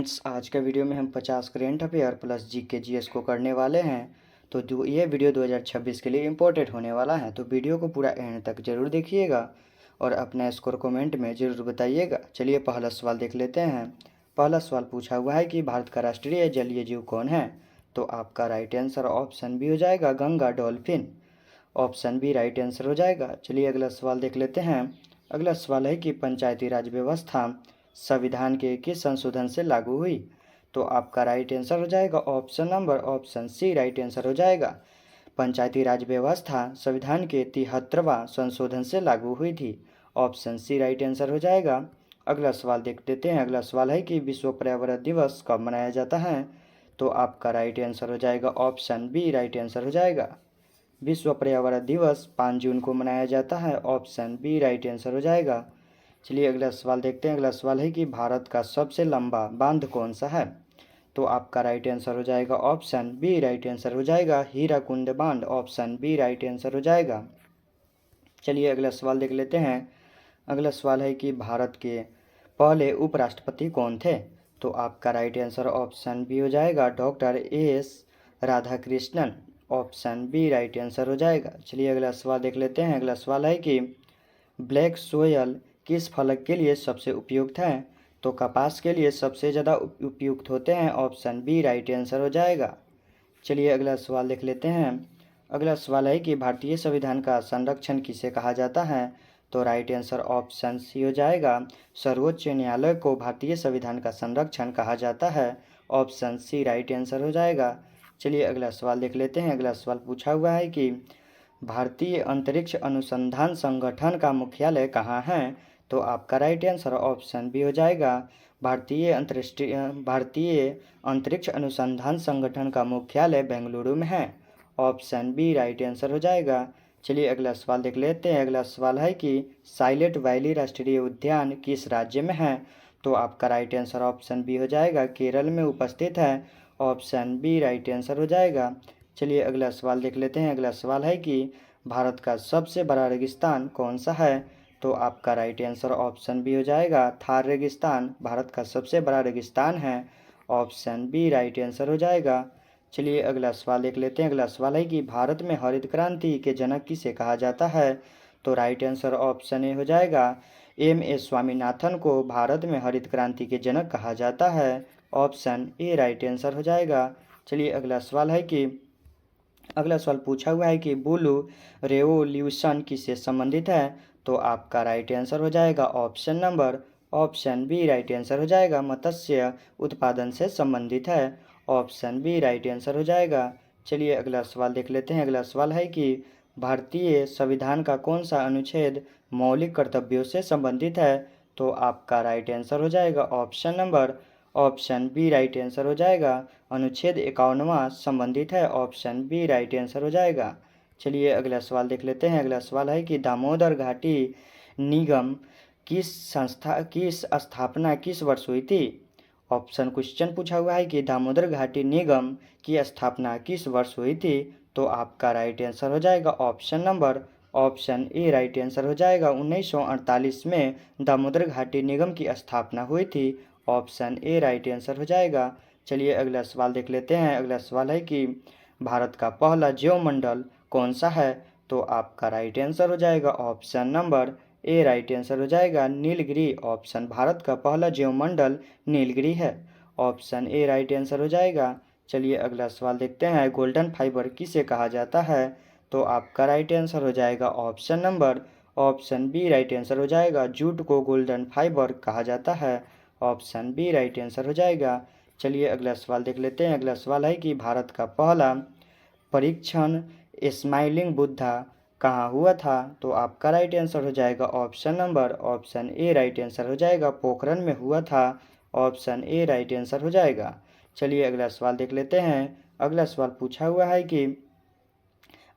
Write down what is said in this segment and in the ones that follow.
Friends, आज के video में हम 50 current affair plus GK GS को करने वाले हैं। तो ये वीडियो 2026 के लिए इम्पोर्टेंट होने वाला है, तो वीडियो को पूरा एंड तक जरूर देखिएगा और अपना स्कोर कमेंट में ज़रूर बताइएगा। चलिए पहला सवाल देख लेते हैं। पहला सवाल पूछा हुआ है कि भारत का राष्ट्रीय जलीय जीव कौन है। तो आपका राइट आंसर ऑप्शन बी हो जाएगा, Ganga dolphin. Option B right answer हो जाएगा। चलिए अगला सवाल देख लेते हैं। अगला सवाल है कि पंचायती राज व्यवस्था संविधान के किस संशोधन से लागू हुई। तो आपका राइट आंसर हो जाएगा ऑप्शन सी राइट आंसर हो जाएगा। पंचायती राज व्यवस्था संविधान के 73वां संशोधन से लागू हुई थी। ऑप्शन सी राइट आंसर हो जाएगा। अगला सवाल देख लेते हैं। अगला सवाल है कि विश्व पर्यावरण दिवस कब मनाया जाता है। तो आपका राइट आंसर हो जाएगा ऑप्शन बी राइट आंसर हो जाएगा। विश्व पर्यावरण दिवस 5 जून को मनाया जाता है। ऑप्शन बी राइट आंसर हो जाएगा। चलिए अगला सवाल देखते हैं। अगला सवाल है कि भारत का सबसे लंबा बांध कौन सा है। तो आपका राइट आंसर हो जाएगा ऑप्शन बी राइट आंसर हो जाएगा, हीराकुंड बांध। ऑप्शन बी राइट आंसर हो जाएगा। चलिए अगला सवाल देख लेते हैं। अगला सवाल है कि भारत के पहले उपराष्ट्रपति कौन थे। तो आपका राइट आंसर ऑप्शन बी हो जाएगा, doctor S Radhakrishnan. Option B right answer हो जाएगा। चलिए अगला सवाल देख लेते हैं। अगला सवाल है कि ब्लैक सोयल किस फल के लिए सबसे उपयुक्त है। तो कपास के लिए सबसे ज़्यादा उपयुक्त होते हैं। ऑप्शन बी राइट आंसर हो जाएगा। चलिए अगला सवाल देख लेते हैं। अगला सवाल है कि भारतीय संविधान का संरक्षण किसे कहा जाता है। तो राइट आंसर ऑप्शन सी हो जाएगा, सर्वोच्च न्यायालय को भारतीय संविधान का संरक्षण कहा जाता है। ऑप्शन सी राइट आंसर हो जाएगा। चलिए अगला सवाल देख लेते हैं। अगला सवाल पूछा हुआ है कि भारतीय अंतरिक्ष अनुसंधान संगठन का मुख्यालय कहाँ है। तो आपका राइट आंसर ऑप्शन बी हो जाएगा, भारतीय अंतरिक्ष अनुसंधान संगठन का मुख्यालय बेंगलुरु में है। ऑप्शन बी राइट आंसर हो जाएगा। चलिए अगला सवाल देख लेते हैं। अगला सवाल है कि साइलेंट वैली राष्ट्रीय उद्यान किस राज्य में है। तो आपका राइट आंसर ऑप्शन बी हो जाएगा, केरल में उपस्थित है। ऑप्शन बी राइट आंसर हो जाएगा। चलिए अगला सवाल देख लेते हैं। अगला सवाल है कि भारत का सबसे बड़ा रेगिस्तान कौन सा है। तो आपका राइट आंसर ऑप्शन बी हो जाएगा, थार रेगिस्तान भारत का सबसे बड़ा रेगिस्तान है। ऑप्शन बी राइट आंसर हो जाएगा। चलिए अगला सवाल देख लेते हैं। अगला सवाल है कि भारत में हरित क्रांति के जनक किसे कहा जाता है। तो राइट आंसर ऑप्शन ए हो जाएगा, एम स्वामीनाथन को भारत में हरित क्रांति के जनक कहा जाता है। ऑप्शन ए राइट आंसर हो जाएगा। चलिए अगला सवाल है कि अगला सवाल पूछा हुआ है कि ब्लू रेवोल्यूशन किससे संबंधित है। तो आपका राइट आंसर हो जाएगा ऑप्शन बी राइट आंसर हो जाएगा, मत्स्य उत्पादन से संबंधित है। ऑप्शन बी राइट आंसर हो जाएगा। चलिए अगला सवाल देख लेते हैं। अगला सवाल है कि भारतीय संविधान का कौन सा अनुच्छेद मौलिक कर्तव्यों से संबंधित है। तो आपका राइट आंसर हो जाएगा ऑप्शन बी राइट आंसर हो जाएगा, अनुच्छेद 51वां संबंधित है। ऑप्शन बी राइट आंसर हो जाएगा। चलिए अगला सवाल देख लेते हैं। अगला सवाल है कि दामोदर घाटी निगम की स्थापना किस वर्ष हुई थी। ऑप्शन क्वेश्चन पूछा हुआ है कि दामोदर घाटी निगम की स्थापना किस वर्ष हुई थी। तो आपका राइट आंसर हो जाएगा ऑप्शन ए राइट आंसर हो जाएगा, 1948 में दामोदर घाटी निगम की स्थापना हुई थी। ऑप्शन ए राइट आंसर हो जाएगा। चलिए अगला सवाल देख लेते हैं। अगला सवाल है कि भारत का पहला ज्योमंडल कौन सा है। तो आपका राइट आंसर हो जाएगा ऑप्शन ए राइट आंसर हो जाएगा, नीलगिरी। ऑप्शन भारत का पहला ज्योमंडल नीलगिरी है। ऑप्शन ए राइट आंसर हो जाएगा। चलिए अगला सवाल देखते हैं। गोल्डन फाइबर किसे कहा जाता है। तो आपका राइट आंसर हो जाएगा ऑप्शन बी राइट आंसर हो जाएगा, जूट को गोल्डन फाइबर कहा जाता है। ऑप्शन बी राइट आंसर हो जाएगा। चलिए अगला सवाल देख लेते हैं। अगला सवाल है कि भारत का पहला परीक्षण स्माइलिंग बुद्धा कहाँ हुआ था। तो आपका राइट आंसर हो जाएगा ऑप्शन ए राइट आंसर हो जाएगा, पोखरण में हुआ था। ऑप्शन ए राइट आंसर हो जाएगा। चलिए अगला सवाल देख लेते हैं। अगला सवाल पूछा हुआ है कि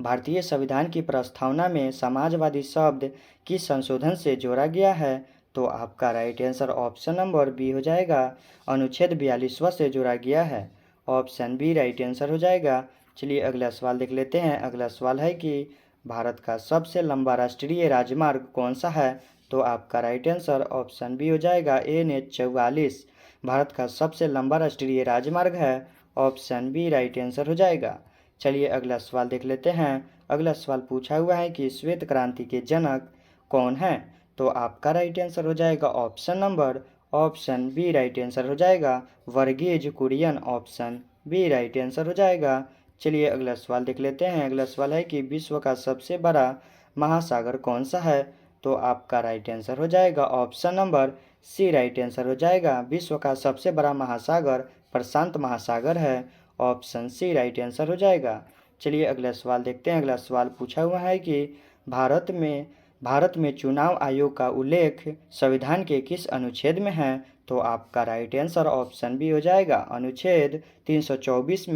भारतीय संविधान की प्रस्तावना में समाजवादी शब्द किस संशोधन से जोड़ा गया है। तो आपका राइट आंसर ऑप्शन बी हो जाएगा, अनुच्छेद 42वां से जोड़ा गया है। ऑप्शन बी राइट आंसर हो जाएगा। चलिए अगला सवाल देख लेते हैं। अगला सवाल है कि भारत का सबसे लंबा राष्ट्रीय राजमार्ग कौन सा है। तो आपका राइट आंसर ऑप्शन बी हो जाएगा, NH 44। भारत का सबसे लंबा राष्ट्रीय राजमार्ग है? ऑप्शन बी राइट आंसर हो जाएगा। चलिए अगला सवाल देख लेते हैं। अगला सवाल पूछा हुआ है कि श्वेत क्रांति के जनक कौन है? तो आपका राइट आंसर हो जाएगा ऑप्शन बी राइट आंसर हो जाएगा Verghese Kurien. Option B right answer हो जाएगा। चलिए अगला सवाल देख लेते हैं। अगला सवाल है कि विश्व का सबसे बड़ा महासागर कौन सा है? तो आपका राइट आंसर हो जाएगा option number C right answer हो जाएगा। विश्व का सबसे बड़ा महासागर प्रशांत महासागर है। ऑप्शन सी राइट आंसर हो जाएगा। चलिए अगला सवाल देखते हैं। अगला सवाल पूछा हुआ है कि भारत में चुनाव आयोग का उल्लेख संविधान के किस अनुच्छेद में है? तो आपका राइट आंसर ऑप्शन बी हो जाएगा अनुच्छेद 324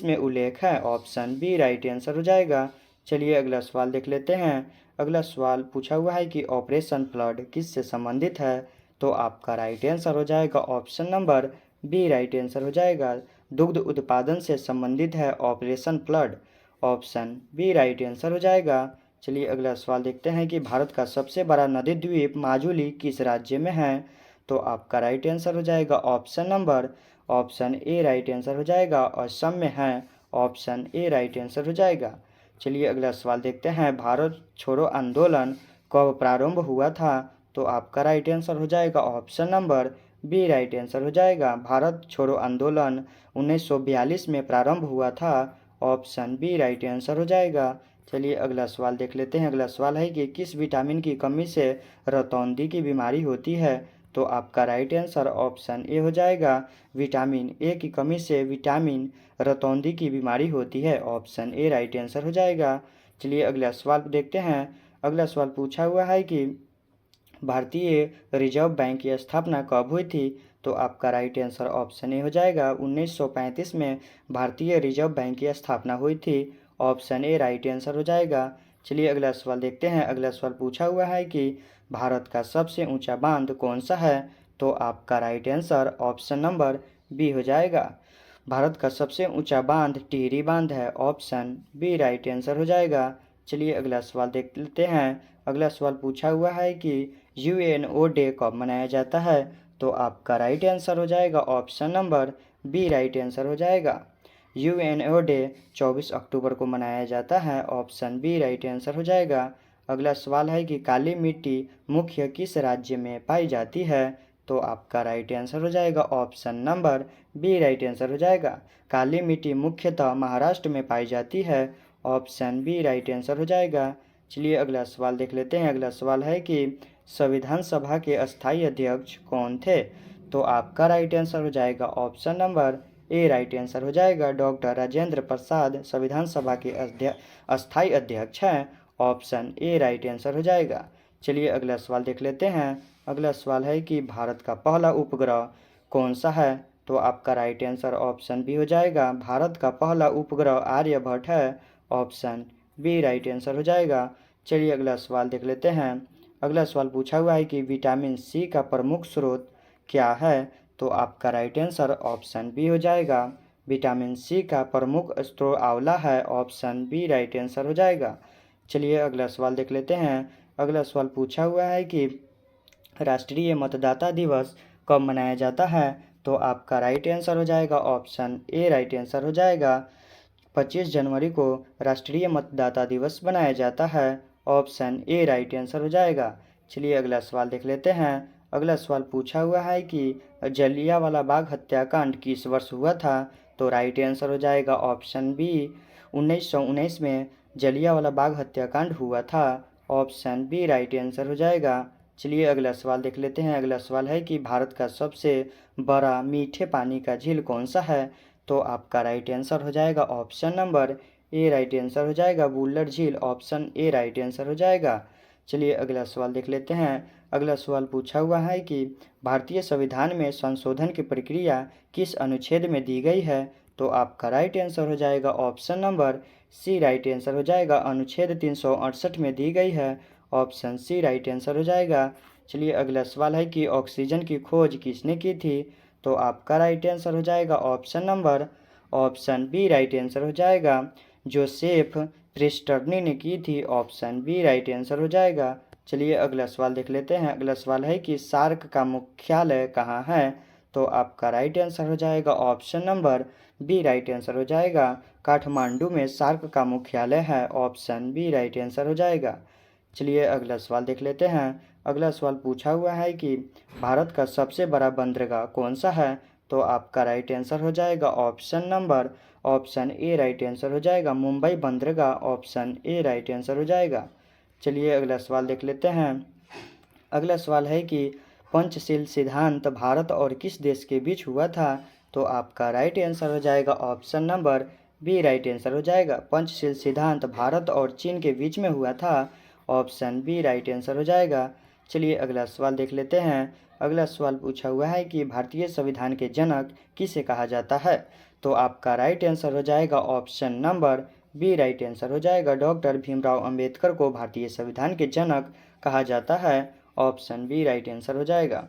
में उल्लेख है। ऑप्शन बी राइट आंसर हो जाएगा। चलिए अगला सवाल देख लेते हैं। अगला सवाल पूछा हुआ है कि ऑपरेशन फ्लड किससे संबंधित है? तो आपका राइट आंसर हो जाएगा option number B right answer हो जाएगा दुग्ध उत्पादन से संबंधित है operation flood. Option B right answer हो जाएगा। चलिए अगला सवाल देखते हैं कि भारत का सबसे बड़ा नदी द्वीप माजुली किस राज्य में है? तो आपका राइट आंसर हो जाएगा ऑप्शन ए राइट आंसर हो जाएगा असम में है। ऑप्शन ए राइट आंसर हो जाएगा। चलिए अगला सवाल देखते हैं। भारत छोड़ो आंदोलन कब प्रारंभ हुआ था? तो आपका राइट आंसर हो जाएगा option number B right answer हो जाएगा भारत छोड़ो आंदोलन 1942 में प्रारंभ हुआ था। ऑप्शन बी राइट आंसर हो जाएगा। चलिए अगला सवाल देख लेते हैं। अगला सवाल है कि किस विटामिन की कमी से रतौंधी की बीमारी होती है? तो आपका राइट आंसर ऑप्शन ए हो जाएगा विटामिन ए की कमी से विटामिन रतौंधी की बीमारी होती है। ऑप्शन ए राइट आंसर हो जाएगा। चलिए अगला सवाल देखते हैं। अगला सवाल पूछा हुआ है कि भारतीय रिजर्व बैंक की स्थापना कब हुई थी? तो आपका राइट आंसर ऑप्शन ए हो जाएगा 1935 में भारतीय रिजर्व बैंक की स्थापना हुई थी। ऑप्शन ए राइट आंसर हो जाएगा। चलिए अगला सवाल देखते हैं। अगला सवाल पूछा हुआ है कि भारत का सबसे ऊंचा बांध कौन सा है? तो आपका right answer option number B हो जाएगा भारत का सबसे ऊंचा बांध टिहरी बांध है। ऑप्शन बी राइट आंसर हो जाएगा। चलिए अगला सवाल देख लेते हैं। अगला सवाल पूछा हुआ है कि यूएनओ डे कब मनाया जाता है? तो आपका राइट आंसर हो जाएगा option number B right answer हो जाएगा यूएनओ डे 24 अक्टूबर को मनाया जाता है। ऑप्शन बी राइट आंसर हो जाएगा। अगला सवाल है कि काली मिट्टी मुख्य किस राज्य में पाई जाती है? तो आपका राइट आंसर हो जाएगा option number B right answer हो जाएगा काली मिट्टी मुख्यतः महाराष्ट्र में पाई जाती है। ऑप्शन बी राइट आंसर हो जाएगा। चलिए अगला सवाल देख लेते हैं। अगला सवाल है कि संविधान सभा के अस्थायी अध्यक्ष कौन थे? तो आपका राइट आंसर हो जाएगा option number A right answer हो जाएगा डॉक्टर राजेंद्र प्रसाद संविधान सभा के अस्थायी अध्यक्ष हैं। ऑप्शन ए राइट आंसर हो जाएगा। चलिए अगला सवाल देख लेते हैं। अगला सवाल है कि भारत का पहला उपग्रह कौन सा है? तो आपका राइट आंसर ऑप्शन बी हो जाएगा भारत का पहला उपग्रह आर्यभट्ट है। ऑप्शन बी राइट आंसर हो जाएगा। चलिए अगला सवाल देख लेते हैं। अगला सवाल पूछा हुआ है कि विटामिन सी का प्रमुख स्रोत क्या है? तो आपका राइट आंसर ऑप्शन बी हो जाएगा विटामिन सी का प्रमुख स्रोत आंवला है। ऑप्शन बी राइट आंसर हो जाएगा। चलिए अगला सवाल देख लेते हैं। अगला सवाल पूछा हुआ है कि राष्ट्रीय मतदाता दिवस कब मनाया जाता है? तो आपका राइट आंसर हो जाएगा ऑप्शन ए राइट आंसर हो जाएगा 25 जनवरी को राष्ट्रीय मतदाता दिवस मनाया जाता है। ऑप्शन ए राइट आंसर हो जाएगा। चलिए अगला सवाल देख लेते हैं। अगला सवाल पूछा हुआ है कि जलियांवाला बाग हत्याकांड किस वर्ष हुआ था? तो राइट आंसर हो जाएगा ऑप्शन बी 1919 में जलियांवाला बाग हत्याकांड हुआ था। ऑप्शन बी राइट आंसर हो जाएगा। चलिए अगला सवाल देख लेते हैं। अगला सवाल है कि भारत का सबसे बड़ा मीठे पानी का झील कौन सा है? तो आपका राइट आंसर हो जाएगा option number A right answer हो जाएगा वुलर झील। ऑप्शन ए राइट आंसर हो जाएगा। चलिए अगला सवाल देख लेते हैं। अगला सवाल पूछा हुआ है कि भारतीय संविधान में संशोधन की प्रक्रिया किस अनुच्छेद में दी गई है? तो आपका राइट आंसर हो जाएगा option number C right answer हो जाएगा अनुच्छेद 368 में दी गई है। ऑप्शन सी राइट आंसर हो जाएगा। चलिए अगला सवाल है कि ऑक्सीजन की खोज किसने की थी? तो आपका राइट आंसर हो जाएगा ऑप्शन बी राइट आंसर हो जाएगा जोसेफ प्रिस्टर्नी ने की थी। ऑप्शन बी राइट आंसर हो जाएगा। चलिए अगला सवाल देख लेते हैं। अगला सवाल है कि सार्क का मुख्यालय कहाँ है? तो आपका राइट आंसर हो जाएगा option number B right answer हो जाएगा। काठमांडू में सार्क का मुख्यालय है। ऑप्शन बी राइट आंसर हो जाएगा। चलिए अगला सवाल देख लेते हैं। अगला सवाल पूछा हुआ है कि भारत का सबसे बड़ा बंदरगाह कौन सा है? तो आपका राइट आंसर हो जाएगा ऑप्शन ए राइट आंसर हो जाएगा। मुंबई बंदरगाह ऑप्शन ए राइट आंसर हो जाएगा। चलिए अगला सवाल देख लेते हैं। अगला सवाल है कि पंचशील सिद्धांत भारत और किस देश के बीच हुआ था? तो आपका राइट आंसर हो जाएगा option number B right answer हो जाएगा। पंचशील सिद्धांत भारत और चीन के बीच में हुआ था। ऑप्शन बी राइट आंसर हो जाएगा। चलिए अगला सवाल देख लेते हैं। अगला सवाल पूछा हुआ है कि भारतीय संविधान के जनक किसे कहा जाता है? तो आपका राइट आंसर हो जाएगा option number B right answer हो जाएगा। डॉक्टर भीमराव अंबेडकर को भारतीय संविधान के जनक कहा जाता है। ऑप्शन बी राइट आंसर हो जाएगा।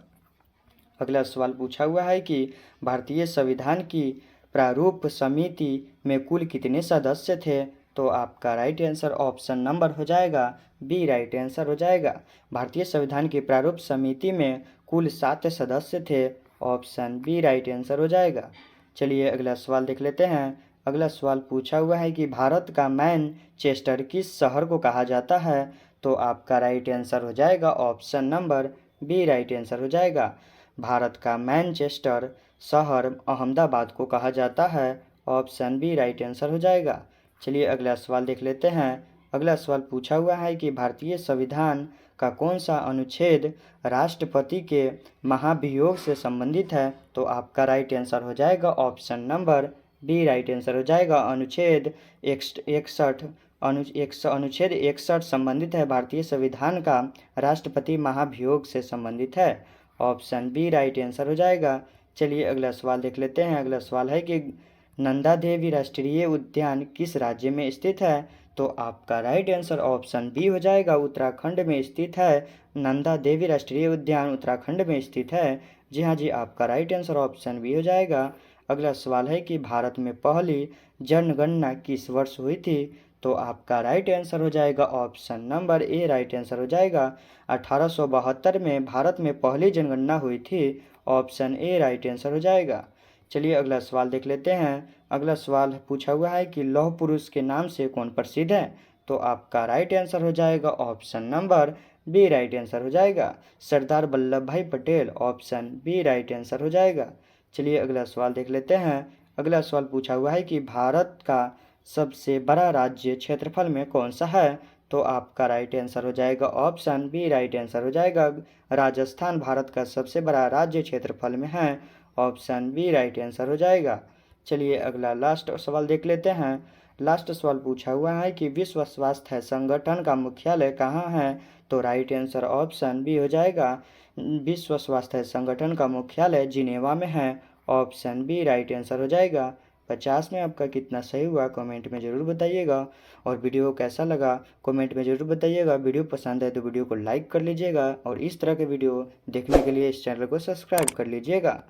अगला सवाल पूछा हुआ है कि भारतीय संविधान की प्रारूप समिति में कुल कितने सदस्य थे? तो आपका राइट आंसर ऑप्शन नंबर हो जाएगा बी राइट आंसर हो जाएगा। भारतीय संविधान की प्रारूप समिति में कुल 7 सदस्य थे। ऑप्शन बी राइट आंसर हो जाएगा। चलिए अगला सवाल देख लेते हैं। अगला सवाल पूछा हुआ है कि भारत का मैनचेस्टर किस शहर को कहा जाता है? तो आपका राइट आंसर हो जाएगा option number B right answer हो जाएगा। भारत का मैनचेस्टर शहर अहमदाबाद को कहा जाता है। ऑप्शन बी राइट आंसर हो जाएगा। चलिए अगला सवाल देख लेते हैं। अगला सवाल पूछा हुआ है कि भारतीय संविधान का कौन सा अनुच्छेद राष्ट्रपति के महाभियोग से संबंधित है? तो आपका राइट आंसर हो जाएगा option number B right answer हो जाएगा। अनुच्छेद 61 अनुच्छेद 61 संबंधित है। भारतीय संविधान का राष्ट्रपति महाभियोग से संबंधित है। ऑप्शन बी राइट आंसर हो जाएगा। चलिए अगला सवाल देख लेते हैं। अगला सवाल है कि नंदा देवी राष्ट्रीय उद्यान किस राज्य में स्थित है? तो आपका राइट आंसर ऑप्शन बी हो जाएगा। उत्तराखंड में स्थित है। नंदा देवी राष्ट्रीय उद्यान उत्तराखंड में स्थित है। जी हाँ जी, आपका राइट आंसर ऑप्शन बी हो जाएगा। अगला सवाल है कि भारत में पहली जनगणना किस वर्ष हुई थी? तो आपका राइट आंसर हो जाएगा option number A right answer हो जाएगा। 1872 में भारत में पहली जनगणना हुई थी। ऑप्शन ए राइट आंसर हो जाएगा। चलिए अगला सवाल देख लेते हैं। अगला सवाल पूछा हुआ है कि लौह पुरुष के नाम से कौन प्रसिद्ध है? तो आपका राइट आंसर हो जाएगा option number B right answer हो जाएगा। Sardar Vallabh Bhai Patel. Option B right answer हो जाएगा। चलिए अगला सवाल देख लेते हैं। अगला सवाल पूछा हुआ है कि भारत का सबसे बड़ा राज्य क्षेत्रफल में कौन सा है? तो आपका राइट आंसर हो जाएगा ऑप्शन बी राइट आंसर हो जाएगा। राजस्थान भारत का सबसे बड़ा राज्य क्षेत्रफल में है। ऑप्शन बी राइट आंसर हो जाएगा। चलिए अगला लास्ट सवाल देख लेते हैं। लास्ट सवाल पूछा हुआ है कि विश्व स्वास्थ्य संगठन का मुख्यालय कहाँ है? तो राइट आंसर ऑप्शन बी हो जाएगा। विश्व स्वास्थ्य संगठन का मुख्यालय जिनेवा में है। ऑप्शन बी राइट आंसर हो जाएगा। 50 में आपका कितना सही हुआ कमेंट में ज़रूर बताइएगा। और वीडियो कैसा लगा कमेंट में ज़रूर बताइएगा। वीडियो पसंद है तो वीडियो को लाइक कर लीजिएगा और इस तरह के वीडियो देखने के लिए इस चैनल को सब्सक्राइब कर लीजिएगा।